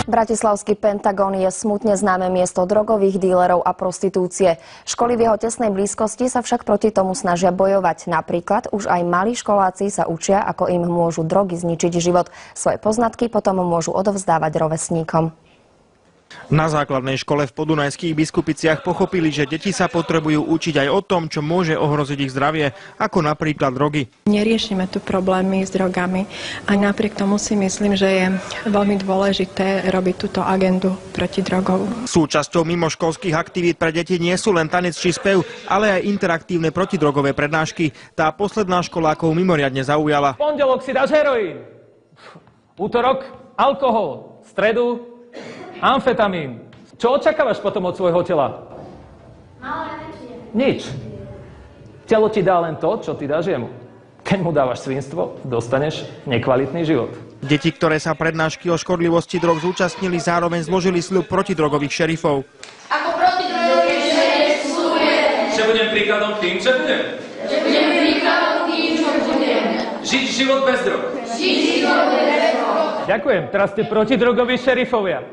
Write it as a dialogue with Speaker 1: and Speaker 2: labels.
Speaker 1: Bratislavský Pentagón je smutne známe miesto drogových dílerov a prostitúcie. Školy v jeho tesnej blízkosti sa však proti tomu snažia bojovať. Napríklad už aj malí školáci sa učia, ako im môžu drogy zničiť život. Svoje poznatky potom môžu odovzdávať rovesníkom.
Speaker 2: Na základnej škole v Podunajských Biskupiciach pochopili, že deti sa potrebujú učiť aj o tom, čo môže ohroziť ich zdravie, ako napríklad drogy.
Speaker 3: Neriešime tu problémy s drogami a napriek tomu si myslím, že je veľmi dôležité robiť túto agendu proti drogov.
Speaker 2: Súčasťou mimoškolských aktivít pre deti nie sú len tanec či spev, ale aj interaktívne protidrogové prednášky. Tá posledná školákov mimoriadne zaujala.
Speaker 4: V pondelok si dáš heroín, útorok alkohol, v stredu amfetamín. Čo očakávaš potom od svojho tela? Nič. Telo ti dá len to, čo ty dáš jemu. Keď mu dávaš svinstvo, dostaneš nekvalitný život.
Speaker 2: Deti, ktoré sa prednášky o škodlivosti drog zúčastnili, zároveň zložili sľub protidrogových šerifov.
Speaker 5: Ako protidrogový šerif sľubujem,
Speaker 4: Že budem príkladom tým, čo budem.
Speaker 5: že budem príkladom tým, čo budem.
Speaker 4: Žiť život bez drog.
Speaker 5: Žiť život bez drog.
Speaker 4: Ďakujem, teraz ste protidrogoví šerifovia.